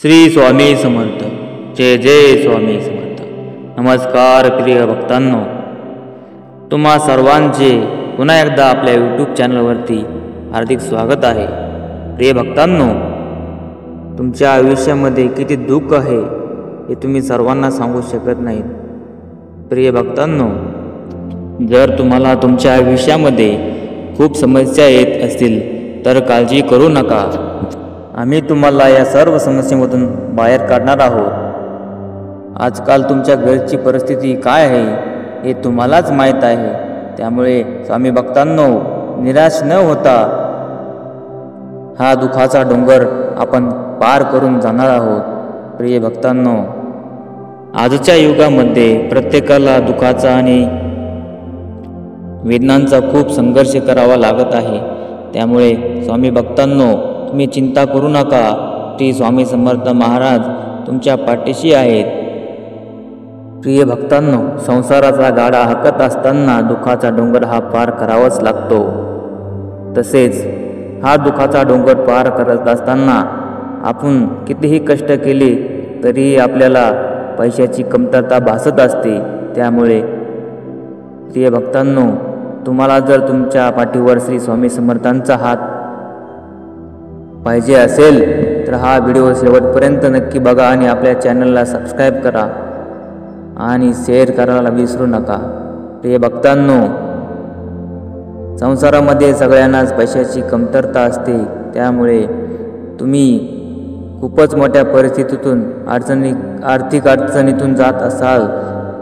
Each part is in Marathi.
श्री स्वामी समर्थ. जय जय स्वामी समर्थ. नमस्कार प्रिय भक्तांनो, तुम्हा सर्वांचे पुन्हा एकदा आपल्या यूट्यूब चॅनलवरती हार्दिक स्वागत आहे. प्रिय भक्तांनो, तुमच्या आयुष्यामध्ये किती दुःख आहे हे तुम्ही सर्वांना सांगू शकत नाहीत. प्रिय भक्तांनो, जर तुम्हाला तुमच्या आयुष्यामध्ये खूप समस्या येत असतील तर काळजी करू नका. आम्ही तुम्हाला या सर्व समस्येमधून बाहेर काढणार आहोत. आजकाल तुमच्या घरची परिस्थिती काय आहे हे तुम्हालाच माहीत आहे. त्यामुळे स्वामी भक्तांनो, निराश न होता हा दुःखाचा डोंगर आपण पार करून जाणार आहोत. प्रिय भक्तांनो, आजच्या युगामध्ये प्रत्येकाला दुःखाचा आणि वेदनांचा खूप संघर्ष करावा लागत आहे. त्यामुळे स्वामी भक्तांनो, तुम्ही चिंता करू नका. श्री स्वामी समर्थ महाराज तुमच्या पाठीशी आहेत. प्रिय भक्तांनो, संसाराचा गाडा हाकत असताना दुःखाचा डोंगर हा पार करावाच लागतो. तसेच हा दुःखाचा डोंगर पार करत असताना आपण कितीही कष्ट केले तरीही आपल्याला पैशाची कमतरता भासत असते. त्यामुळे प्रिय भक्तांनो, तुम्हाला जर तुमच्या पाठीवर श्री स्वामी समर्थांचा हात पाहिजे असेल तर हा व्हिडिओ शेवटपर्यंत नक्की बघा आणि आपल्या चॅनलला सबस्क्राईब करा आणि शेअर करायला विसरू नका. प्रिय भक्तांनो, संसारामध्ये सगळ्यांनाच पैशाची कमतरता असते. त्यामुळे तुम्ही खूपच मोठ्या परिस्थितीतून आर्थिक अडचणीतून जात असाल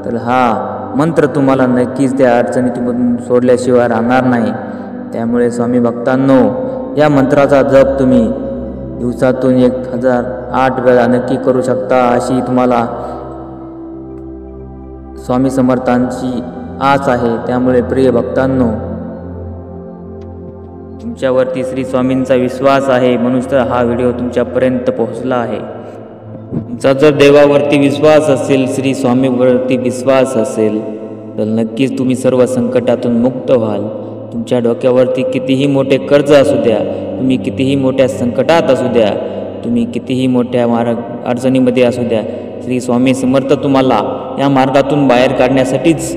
तर हा मंत्र तुम्हाला नक्कीच त्या अडचणीतून सोडल्याशिवाय राहणार नाही. त्यामुळे स्वामी भक्तांनो, या मंत्राचा जप तुम्ही दिवसातून 1008 वेळा नक्की करू शकता अशी तुम्हाला स्वामी समर्थांची आस आहे. त्यामुळे प्रिय भक्तांनो, तुमच्यावरती श्री स्वामींचा विश्वास आहे म्हणून तर हा व्हिडिओ तुमच्यापर्यंत पोहोचला आहे. तुमचा जर देवावरती विश्वास असेल, श्री स्वामीवरती विश्वास असेल तर नक्कीच तुम्ही सर्व संकटातून मुक्त व्हाल. तुमच्या डोक्यावरती कितीही मोठे कर्ज असू द्या, तुम्ही कितीही मोठ्या संकटात असू द्या, तुम्ही कितीही मोठ्या अडचणीमध्ये असू द्या, श्री स्वामी समर्थ तुम्हाला या मार्गातून बाहेर काढण्यासाठीच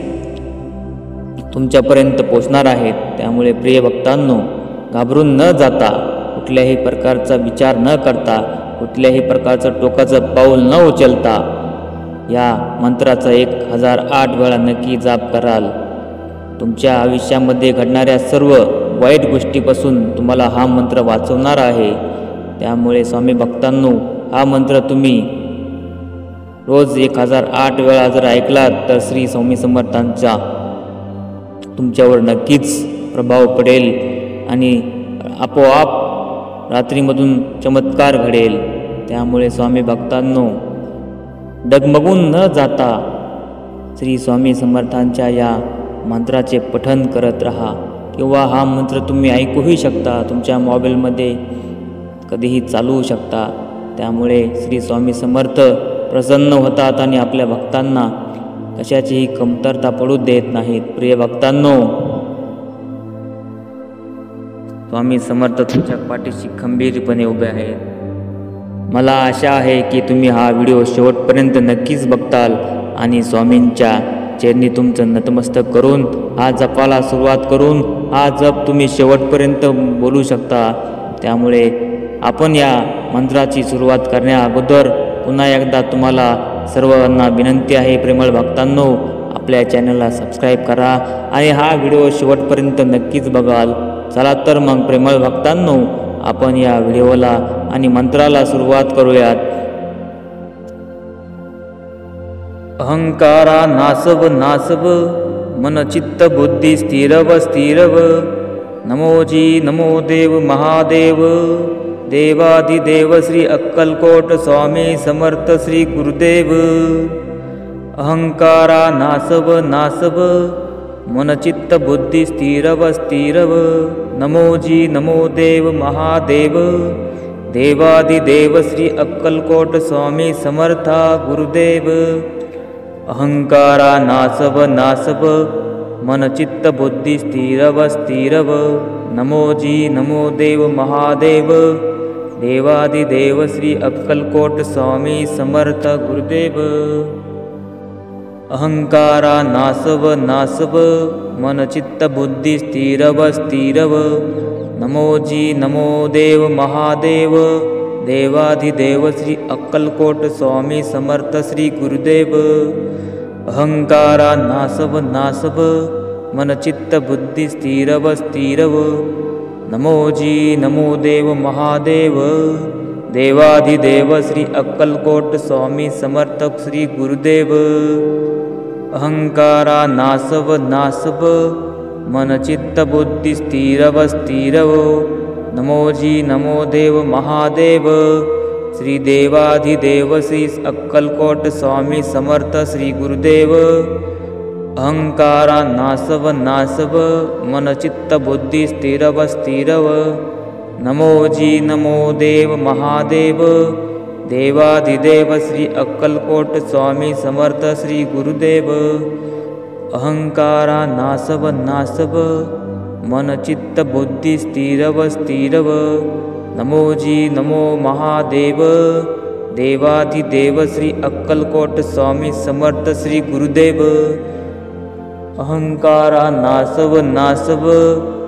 तुमच्यापर्यंत पोचणार आहेत. त्यामुळे प्रिय भक्तांनो, घाबरून न जाता, कुठल्याही प्रकारचा विचार न करता, कुठल्याही प्रकारचं टोकाचं पाऊल न उचलता या मंत्राचा 1008 वेळा नक्की जाप कराल. तुमच्या आयुष्यामध्ये घडणाऱ्या सर्व वाईट गोष्टीपासून तुम्हाला हा मंत्र वाचवणार आहे. त्यामुळे स्वामी भक्तांनो, हा मंत्र तुम्ही रोज 1008 वेळा जर ऐकलात तर श्री स्वामी समर्थांचा तुमच्यावर नक्कीच प्रभाव पडेल आणि आपोआप रात्रीमधून चमत्कार घडेल. त्यामुळे स्वामी भक्तांनो, डगमगून न जाता श्री स्वामी समर्थांच्या या मंत्राचे पठण करत राहा किंवा हा मंत्र तुम्ही ऐकूही शकता, तुमच्या मोबाईलमध्ये कधीही चालवू शकता. त्यामुळे श्री स्वामी समर्थ प्रसन्न होतात आणि आपल्या भक्तांना कशाचीही कमतरता पडू देत नाहीत. प्रिय भक्तांनो, स्वामी समर्थ तुमच्या पाठीशी खंबीरपणे उभे आहेत. मला आशा आहे की तुम्ही हा व्हिडिओ शेवटपर्यंत नक्कीच बघताल आणि स्वामींच्या चरणी तुमचं नतमस्तक करून हा जपाला सुरुवात करून हा जप तुम्ही शेवटपर्यंत बोलू शकता. त्यामुळे आपण या मंत्राची सुरुवात करण्या अगोदर पुन्हा एकदा तुम्हाला सर्वांना विनंती आहे, प्रेमळ भक्तांनो, आपल्या चॅनलला सबस्क्राईब करा आणि हा व्हिडिओ शेवटपर्यंत नक्कीच बघाल. चला तर मग प्रेमळ भक्तांनो, आपण या व्हिडिओला आणि मंत्राला सुरुवात करूयात. अहंकारा नासव नासव, मन चित्त बुद्धी स्थिरव स्थिरव. नमोजी नमो देव महादेव, देवादिदेव श्री अक्कलकोट स्वामी समर्थ श्री गुरुदेव. अहंकारा नासव नासव, मन चित्त बुद्धी स्थिरव स्थिरव. नमोजी नमो देव महादेव, देवादिदेव श्री अक्कलकोट स्वामी समर्था गुरुदेव. अहंकारा नासव नासव, मन चित्त बुद्धी स्थिरव स्थिरव. नमोजी नमो देव महादेव, देवाधिदेव श्री अक्कलकोट स्वामी समर्थ गुरुदेव। अहंकारा नासव नासव, मन चित्त बुद्धि स्थिरव स्थिरव। नमो जी नमो देव महादेव, देवाधिदेव श्री अक्कलकोट स्वामी समर्थ श्री गुरुदेव। अहंकारा नासव नासव, मन चित्त बुद्धि स्थिरव स्थिरव। नमो जी नमो देव महादेव, देवाधिदेव श्री अक्कलकोट स्वामी समर्थ श्री गुरुदेव। अहंकारा नासव नासव, मन चित्त बुद्धि स्थिरव स्थिरव। नमो जी नमो देव महादेव, श्री देवाधिदेव श्री अक्कलकोट स्वामी समर्थ श्री गुरुदेव। अहंकारा नासव नासव, मन चित्त बुद्धि स्थिरव स्थिरव। नमो जी नमो देव महादेव, देवाधिदेव श्री अक्कलकोट स्वामी समर्थ श्री गुरुदेव। अहंकारा नासव नासव, मन चित्त बुद्धि स्थिरव स्थिरव। नमो जी नमो महादेव, देवाधिदेव श्री अक्कलकोट स्वामी समर्थ श्री गुरुदेव। अहंकारा नासव नासव,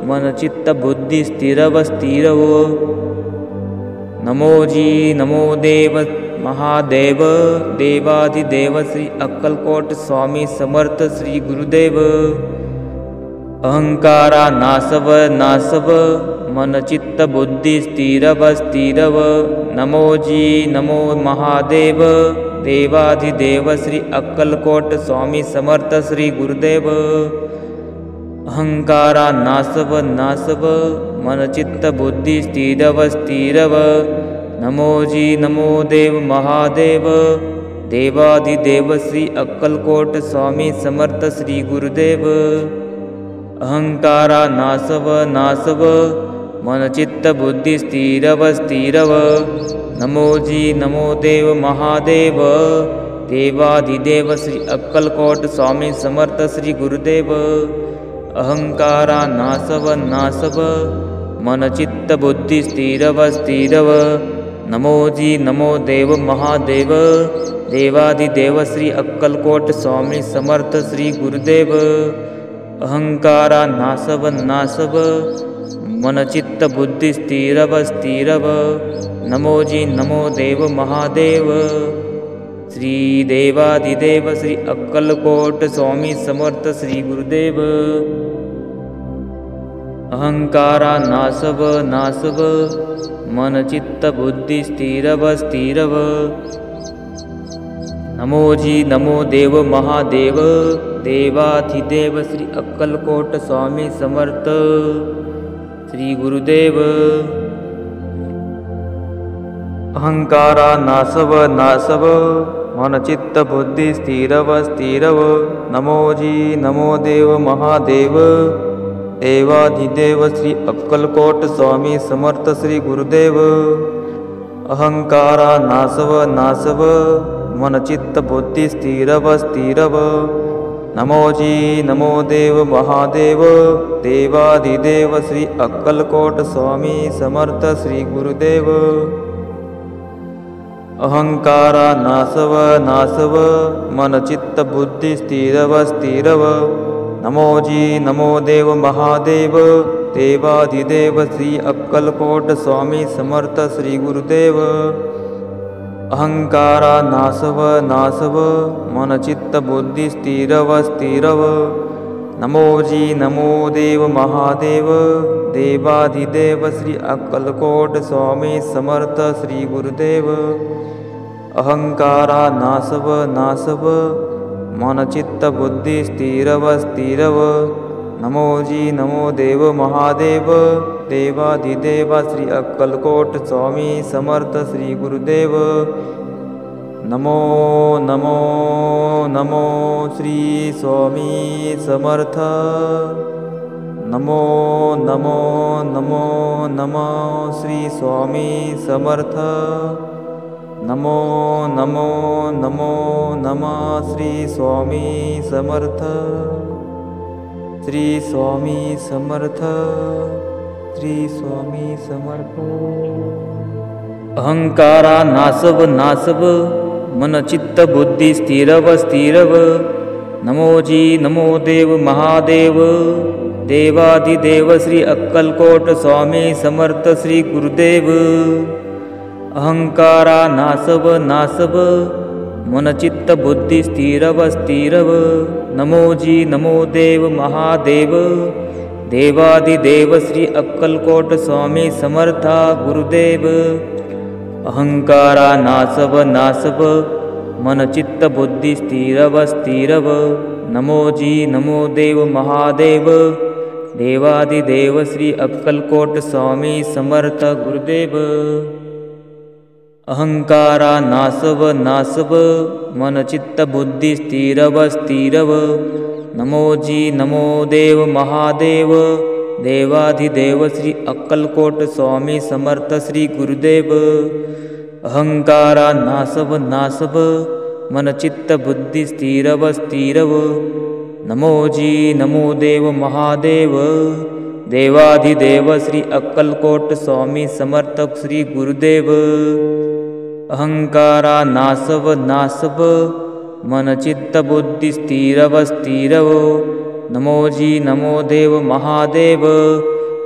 मन चित्त बुद्धि स्थिरव स्थिरव। नमो जी नमो देव महादेव, देवाधिदेव श्री अक्कलकोट स्वामी समर्थ श्री गुरुदेव। अहंकारा नासव नासव, मन चित्त बुद्धि स्थिरव स्थिरव। नमो जी नमो महादेव, देवाधिदेव श्री अक्कलकोट स्वामी समर्थ श्री गुरुदेव। अहंकारा नासव नासव, मन चित्त बुद्धि स्थिरव स्थिरव। नमो जी नमो देव महादेव, देवाधिदेव श्री अक्कलकोट स्वामी समर्थ श्री गुरुदेव। अहंकारा नासव नासव, मन चित्त बुद्धि स्थिरव स्थिरव। नमो जी नमो देव महादेव, देवाधिदेव श्री अक्कलकोट स्वामी समर्थ श्री गुरुदेव। अहंकारा नासव नासव, मन चित्त बुद्धि स्थिरव स्थिरव। नमो जी नमो देव महादेव, देवाधिदेव श्री अक्कलकोट स्वामी समर्थ श्री गुरुदेव। अहंकारा नासव नासव, मन चित्त बुद्धि स्थिरव स्थिरव। नमो जी नमो देव महादेव, श्री देवाधिदेव श्री अक्कलकोट स्वामी समर्थ श्री गुरुदेव। अहंकारा नासव नासव, मन चित्त बुद्धि स्थिरव स्थिरव। नमो जी नमो देव महादेव, देवाधिदेव श्री अक्कलकोट स्वामी समर्थ श्री गुरुदेव। अहंकारा नासव नासव, मन चित्त बुद्धि स्थिरव स्थिरव। नमो जी नमो देव महादेव, देवाधिदेव श्री अक्कलकोट स्वामी समर्थ श्री गुरुदेव। अहंकारा नासव नासव, मन चित्त बुद्धि स्थिरव स्थिरव। नमो जी नमो देव महादेव, देवाधिदेव श्री अक्कलकोट स्वामी समर्थ श्री गुरुदेव। अहंकारा नासव नासव, मन चित्त बुद्धि स्थिरव स्थिरव। नमो जी नमो देव महादेव, देवाधिदेव श्री अक्कलकोट स्वामी समर्थ श्री गुरुदेव। अहंकारा नासव नासव, मन चित्त बुद्धि स्थिरव स्थिरव। नमो जी नमो देव महादेव, देवाधिदेव श्री अक्कलकोट स्वामी समर्थ श्री गुरुदेव। अहंकारा नासव नासव, मन चित्त बुद्धि स्थिरव स्थिरव। नमो जी नमो देव महादेव, देवाधिदेव श्री अक्कलकोट स्वामी समर्थ श्री गुरुदेव। नमो नमो नमो श्री स्वामी समर्थ। नमो नमो नमो नमो श्री स्वामी समर्थ। नमो नमो नमो नमः श्री स्वामी समर्थ। श्री स्वामी समर्थ, श्री स्वामी समर्थ। अहंकारा नासव नासव मन चित्त बुद्धी स्थिरव स्थिरव। नमो जी नमो देव महादेव। देवाधिदेव श्री अक्कलकोट स्वामी समर्थ श्री गुरुदेव। अहंकारा नासव नासव मन चित्त बुद्धि स्थिरव स्थिरव। नमो जी नमो देव महादेव। देवाधिदेव श्री अक्कलकोट स्वामी समर्था गुरुदेव। अहंकारा नासव नासव मन चित्त बुद्धि स्थिरव स्थिरव। नमो जी नमो देव महादेव। देवाधिदेव श्री अक्कलकोट स्वामी समर्थ गुरुदेव। अहंकारा नासव नासव मन चित्त बुद्धि स्थिरव स्थिरव। नमो जी नमो देव महादेव। देवाधिदेव श्री अक्कलकोट स्वामी समर्थ श्री गुरुदेव। अहंकारा नासव नासव मन चित्त बुद्धि स्थिरव स्थिरव। नमो जी नमो देव महादेव। देवाधिदेव श्री अक्कलकोट स्वामी समर्थ श्री गुरुदेव। अहंकारा नासव नासव मन चित्त बुद्धि स्थिरव स्थिरव। नमो जी नमो देव महादेव।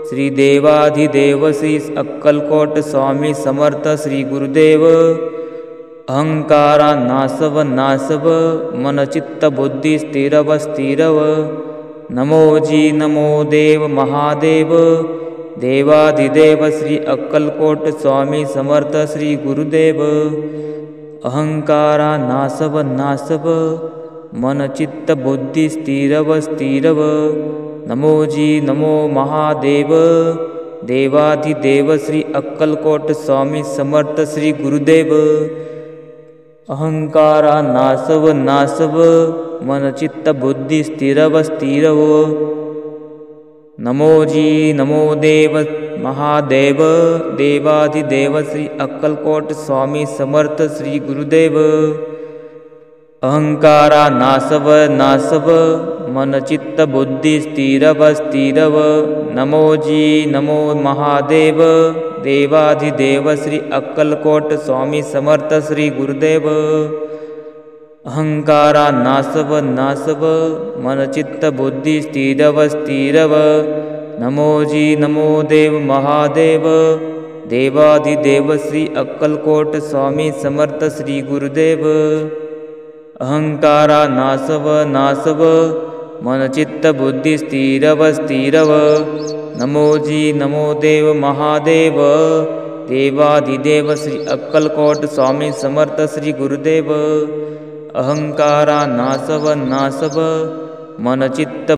श्री देवाधिदेव श्री अक्कलकोट स्वामी समर्थ श्री गुरुदेव। अहंकारा नासव नासव मन चित्त बुद्धि स्थिरव स्थिरव। नमो जी नमो देव महादेव। देवाधिदेव श्री अक्कलकोट स्वामी समर्थ श्री गुरुदेव। अहंकारा नासव नासव मन चित्त बुद्धि स्थिरव स्थिरव। नमो जी नमो महादेव। देवाधिदेव श्री अक्कलकोट स्वामी समर्थ श्री गुरुदेव। अहंकारा नासव नासव मन चित्त बुद्धि स्थिरव स्थिरव। नमो जी नमो देव महादेव। देवाधिदेव श्री अक्कलकोट स्वामी समर्थ श्री गुरुदेव। अहंकारा नासव नासव मन चित्त बुद्धि स्थिरव स्थिरव। नमो जी नमो महादेव। देवाधिदेव श्री अक्कलकोट स्वामी समर्थ श्री गुरुदेव। अहंकारा नासव नासव मन चित्त बुद्धि स्थिरव स्थिरव। नमो जी नमो देव महादेव। देवाधिदेव श्री अक्कलकोट स्वामी समर्थ श्री गुरुदेव। अहंकारा नासव नासव मन चित्त बुद्धि स्थिरव स्थिरव। नमो जी नमो देव महादेव। देवाधिदेव श्री अक्कलकोट स्वामी समर्थ श्री गुरुदेव। अहंकारा नासव नासव मन चित्त